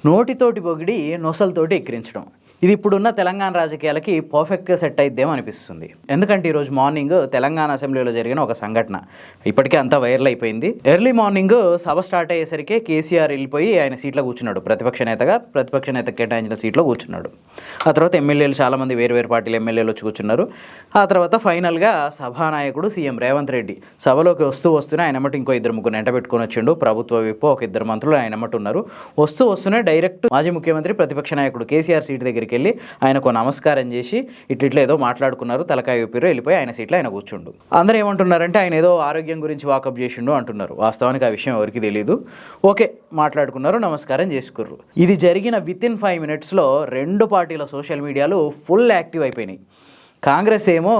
నోటితోటి పొగిడి నొసలతోటి ఎక్కిరించడం. ఇది ఇప్పుడున్న తెలంగాణ రాజకీయాలకి పర్ఫెక్ట్గా సెట్ అయిద్దేమో అనిపిస్తుంది. ఎందుకంటే ఈరోజు మార్నింగ్ తెలంగాణ అసెంబ్లీలో జరిగిన ఒక సంఘటన ఇప్పటికే అంతా వైరల్ అయిపోయింది. ఎర్లీ మార్నింగ్ సభ స్టార్ట్ అయ్యేసరికి కేసీఆర్ వెళ్ళిపోయి ఆయన సీట్లో కూర్చున్నాడు. ప్రతిపక్ష నేత కేటాయించిన సీట్లో కూర్చున్నాడు. ఆ తర్వాత ఎమ్మెల్యేలు చాలామంది వేరు పార్టీల ఎమ్మెల్యేలు వచ్చి కూర్చున్నారు. ఆ తర్వాత ఫైనల్గా సభానాయకుడు సీఎం రేవంత్ రెడ్డి సభలోకి వస్తూనే ఆయన ఎమ్మటి ఇంకో 2-3 ఎంట పెట్టుకొని వచ్చిండు. ప్రభుత్వ విప్పు ఒక 2 మంత్రులు ఆయన ఎమ్మటి ఉన్నారు. వస్తూనే డైరెక్ట్ మాజీ ముఖ్యమంత్రి ప్రతిపక్ష నాయకుడు కేసీఆర్ సీటు దగ్గరికి వెళ్ళి ఆయనకు నమస్కారం చేసి ఇట్లా ఏదో మాట్లాడుకున్నారు. తలకాయ ఊపిరు వెళ్ళిపోయి ఆయన సీట్లో ఆయన కూర్చుండు. అందరూ ఏమంటున్నారంటే ఆయన ఏదో ఆరోగ్యం గురించి వాకప్ చేసిండు అంటున్నారు. వాస్తవానికి ఆ విషయం ఎవరికి తెలియదు. ఓకే, మాట్లాడుకున్నారు, నమస్కారం చేసుకుర్రు. ఇది జరిగిన వితిన్ 5 minutesలో 2 పార్టీల సోషల్ మీడియాలు ఫుల్ యాక్టివ్ అయిపోయినాయి. కాంగ్రెస్ ఏమో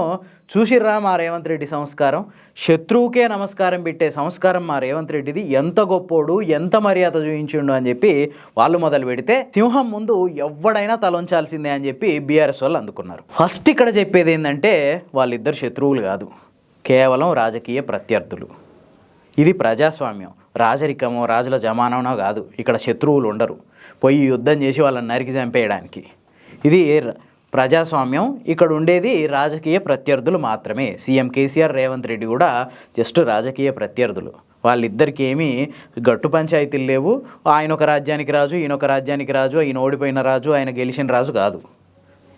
చూసిర్రా మా రేవంత్ రెడ్డి సంస్కారం, శత్రువుకే నమస్కారం పెట్టే సంస్కారం మా రేవంత్ రెడ్డిది, ఎంత గొప్పోడు, ఎంత మర్యాద చూపించిండు అని చెప్పి వాళ్ళు మొదలు పెడితే సింహం ముందు ఎవడైనా తలొంచాల్సిందే అని చెప్పి బీఆర్ఎస్ వాళ్ళు అందుకున్నారు. ఫస్ట్ ఇక్కడ చెప్పేది ఏంటంటే వాళ్ళిద్దరు శత్రువులు కాదు, కేవలం రాజకీయ ప్రత్యర్థులు. ఇది ప్రజాస్వామ్యం, రాజరికమో రాజుల జమానమో కాదు. ఇక్కడ శత్రువులు ఉండరు పోయి యుద్ధం చేసి వాళ్ళని నరికి చంపేయడానికి. ఇది ప్రజాస్వామ్యం. ఇక్కడ ఉండేది రాజకీయ ప్రత్యర్థులు మాత్రమే. సీఎం కేసీఆర్, రేవంత్ రెడ్డి కూడా జస్ట్ రాజకీయ ప్రత్యర్థులు. వాళ్ళిద్దరికి ఏమీ గట్టు పంచాయతీలు లేవు. ఆయన ఒక రాజ్యానికి రాజు, ఈయన ఒక రాజ్యానికి రాజు, ఈయన ఓడిపోయిన రాజు, ఆయన గెలిచిన రాజు కాదు.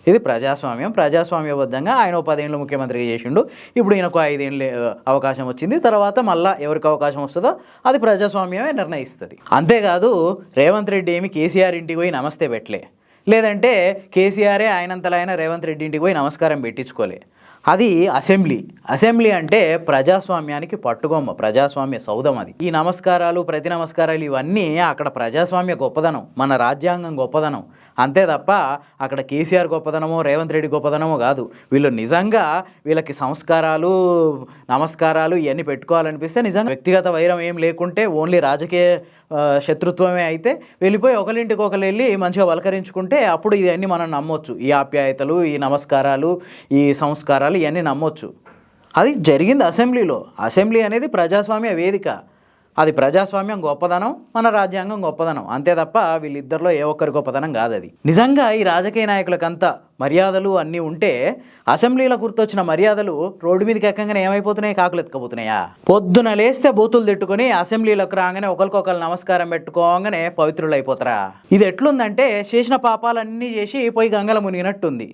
ఇది ప్రజాస్వామ్యం. ప్రజాస్వామ్యబద్ధంగా ఆయన 10 ఏళ్ళు ముఖ్యమంత్రిగా చేసిండు. ఇప్పుడు ఈయనకు 5 ఏళ్ళు అవకాశం వచ్చింది. తర్వాత మళ్ళీ ఎవరికి అవకాశం వస్తుందో అది ప్రజాస్వామ్యమే నిర్ణయిస్తుంది. అంతేకాదు రేవంత్ రెడ్డి ఏమి కేసీఆర్ ఇంటికి పోయి నమస్తే పెట్టలే, లేదంటే కేసీఆరే ఆయనంతలైన రేవంత్ రెడ్డి ఇంటికి పోయి నమస్కారం పెట్టించుకోలే. అది అసెంబ్లీ అంటే ప్రజాస్వామ్యానికి పట్టుగొమ్మ, ప్రజాస్వామ్య సౌధం అది. ఈ నమస్కారాలు, ప్రతి నమస్కారాలు ఇవన్నీ అక్కడ ప్రజాస్వామ్య గొప్పదనం, మన రాజ్యాంగం గొప్పదనం. అంతే తప్ప అక్కడ కేసీఆర్ గొప్పదనమో రేవంత్ రెడ్డి గొప్పదనమో కాదు. వీళ్ళు నిజంగా వీళ్ళకి సంస్కారాలు, నమస్కారాలు ఇవన్నీ పెట్టుకోవాలనిపిస్తే నిజంగా వ్యక్తిగత వైరం ఏం లేకుంటే ఓన్లీ రాజకీయ శత్రుత్వమే అయితే వెళ్ళిపోయి ఒకరింటికి ఒకరు వెళ్ళి మంచిగా వలకరించుకుంటే అప్పుడు ఇవన్నీ మనం నమ్మొచ్చు. ఈ ఆప్యాయతలు, ఈ నమస్కారాలు, ఈ సంస్కారాలు ఇవన్నీ నమ్మొచ్చు. అది జరిగింది అసెంబ్లీలో. అసెంబ్లీ అనేది ప్రజాస్వామ్య వేదిక. అది ప్రజాస్వామ్యం గొప్పదనం, మన రాజ్యాంగం గొప్పదనం. అంతే తప్ప వీళ్ళిద్దరిలో ఏ ఒక్కరి గొప్పదనం కాదు అది. నిజంగా ఈ రాజకీయ నాయకులకంతా మర్యాదలు అన్నీ ఉంటే అసెంబ్లీలో గుర్తొచ్చిన మర్యాదలు రోడ్డు మీదకి ఎక్కగానే ఏమైపోతున్నాయి, కాకులు ఎత్తుకపోతున్నాయా? పొద్దున లేస్తే బూతులు తిట్టుకొని అసెంబ్లీలోకి రాగానే ఒకరికొకరు నమస్కారం పెట్టుకోగానే పవిత్రులు అయిపోతారా? ఇది ఎట్లుందంటే చేసిన పాపాలన్నీ చేసి పోయి గంగల మునిగినట్టుంది.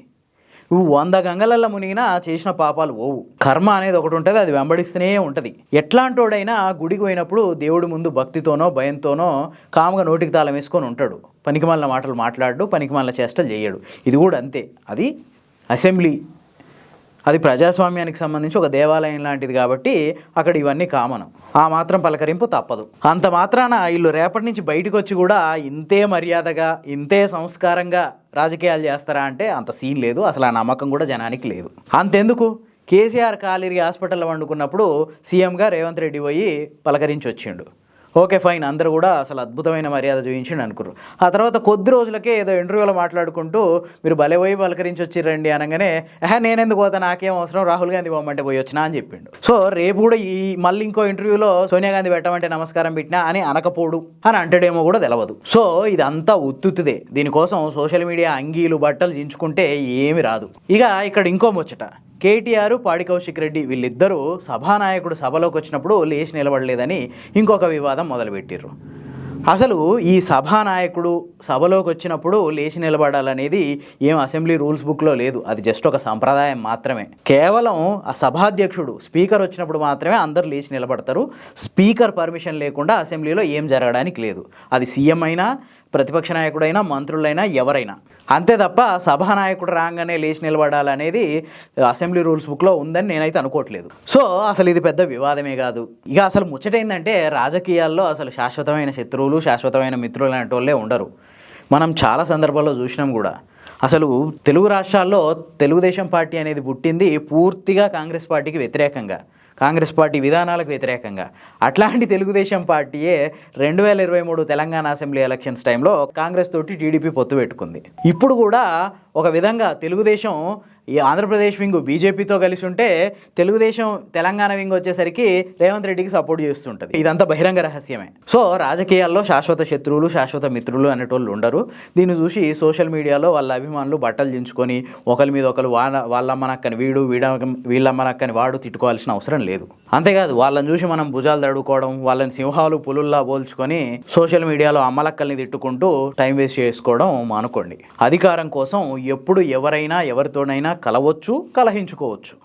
100 గంగలల్లో మునిగినా చేసిన పాపాలు పోవు. కర్మ అనేది ఒకటి ఉంటుంది, అది వెంబడిస్తూనే ఉంటుంది. ఎట్లాంటోడైనా గుడికి పోయినప్పుడు దేవుడి ముందు భక్తితోనో భయంతోనో కాముగా నోటికి తాళం వేసుకొని ఉంటాడు. పనికిమాలిన మాటలు మాట్లాడు, పనికిమాలిన చేష్టలు చేయడు. ఇది కూడా అంతే. అది అసెంబ్లీ, అది ప్రజాస్వామ్యానికి సంబంధించి ఒక దేవాలయం లాంటిది కాబట్టి అక్కడ ఇవన్నీ కామనం. ఆ మాత్రం పలకరింపు తప్పదు. అంత మాత్రాన వీళ్ళు రేపటి నుంచి బయటకు వచ్చి కూడా ఇంతే మర్యాదగా, ఇంతే సంస్కారంగా రాజకీయాలు చేస్తారా అంటే అంత సీన్ లేదు. అసలు ఆ నమ్మకం కూడా జనానికి లేదు. అంతెందుకు, కేసీఆర్ కాలిరిగి హాస్పిటల్లో వండుకున్నప్పుడు సీఎంగా రేవంత్ రెడ్డి పోయి పలకరించి వచ్చిండు. ఓకే ఫైన్, అందరూ కూడా అసలు అద్భుతమైన మర్యాద చూపించిండు అనుకున్నారు. ఆ తర్వాత కొద్ది రోజులకే ఏదో ఇంటర్వ్యూలో మాట్లాడుకుంటూ మీరు భలే పోయి పలకరించి వచ్చిరండి అనగానే నేనెందుకు పోతా, నాకేం అవసరం, రాహుల్ గాంధీ పోమంటే పోయి వచ్చినా అని చెప్పిండు. సో రేపు కూడా ఈ మళ్ళీ ఇంకో ఇంటర్వ్యూలో సోనియా గాంధీ పెట్టమంటే నమస్కారం పెట్టినా అని అనకపోడు అని అంటాడేమో కూడా తెలియదు. సో ఇదంతా ఉత్తుతుదే. దీనికోసం సోషల్ మీడియా అంగీలు బట్టలు దించుకుంటే ఏమి రాదు. ఇక ఇక్కడ ఇంకో ముచ్చట, కేటీఆర్, పాడి కౌశిక్ రెడ్డి వీళ్ళిద్దరూ సభానాయకుడు సభలోకి వచ్చినప్పుడు లేచి నిలబడలేదని ఇంకొక వివాదం మొదలుపెట్టిర్రు. అసలు ఈ సభానాయకుడు సభలోకి వచ్చినప్పుడు లేచి నిలబడాలనేది ఏం అసెంబ్లీ రూల్స్ బుక్లో లేదు. అది జస్ట్ ఒక సంప్రదాయం మాత్రమే. కేవలం ఆ సభాధ్యక్షుడు స్పీకర్ వచ్చినప్పుడు మాత్రమే అందరు లేచి నిలబడతారు. స్పీకర్ పర్మిషన్ లేకుండా అసెంబ్లీలో ఏం జరగడానికి లేదు. అది సీఎం అయినా, ప్రతిపక్ష నాయకుడైనా, మంత్రులైనా, ఎవరైనా. అంతే తప్ప సభానాయకుడు రాగానే లేచి నిలబడాలనేది అసెంబ్లీ రూల్స్ బుక్లో ఉందని నేనైతే అనుకోవట్లేదు. సో అసలు ఇది పెద్ద వివాదమే కాదు. ఇక అసలు ముచ్చటైందంటే రాజకీయాల్లో అసలు శాశ్వతమైన శత్రువులు, శాశ్వతమైన మిత్రులు అనేటోళ్ళే ఉండరు. మనం చాలా సందర్భాల్లో చూసినాం కూడా. అసలు తెలుగు రాష్ట్రాల్లో తెలుగుదేశం పార్టీ అనేది పుట్టింది పూర్తిగా కాంగ్రెస్ పార్టీకి వ్యతిరేకంగా, కాంగ్రెస్ పార్టీ విధానాలకు వ్యతిరేకంగా. అట్లాంటి తెలుగుదేశం పార్టీయే 2023 తెలంగాణ అసెంబ్లీ ఎలక్షన్స్ టైంలో కాంగ్రెస్ తోటి టీడీపీ పొత్తు పెట్టుకుంది. ఇప్పుడు కూడా ఒక విధంగా తెలుగుదేశం ఈ ఆంధ్రప్రదేశ్ వింగ్ బీజేపీతో కలిసి ఉంటే తెలుగుదేశం తెలంగాణ వింగ్ వచ్చేసరికి రేవంత్ రెడ్డికి సపోర్ట్ చేస్తుంటుంది. ఇదంతా బహిరంగ రహస్యమే. సో రాజకీయాల్లో శాశ్వత శత్రువులు శాశ్వత మిత్రులు అనేటోళ్ళు ఉండరు. దీన్ని చూసి సోషల్ మీడియాలో వాళ్ళ అభిమానులు బట్టలు దించుకొని ఒకరి మీద ఒకరు వాళ్ళమ్మనక్కని వీళ్ళమ్మనక్కని వాడు తిట్టుకోవాల్సిన అవసరం లేదు. అంతేకాదు వాళ్ళని చూసి మనం భుజాలు తడుకోవడం, వాళ్ళని సింహాలు పులుల్లా పోల్చుకొని సోషల్ మీడియాలో అమ్మలక్కల్ని తిట్టుకుంటూ టైం వేస్ట్ చేసుకోవడం మానుకోండి. అధికారం కోసం ఎప్పుడు ఎవరైనా ఎవరితోనైనా కలవచ్చు, కలహించుకోవచ్చు.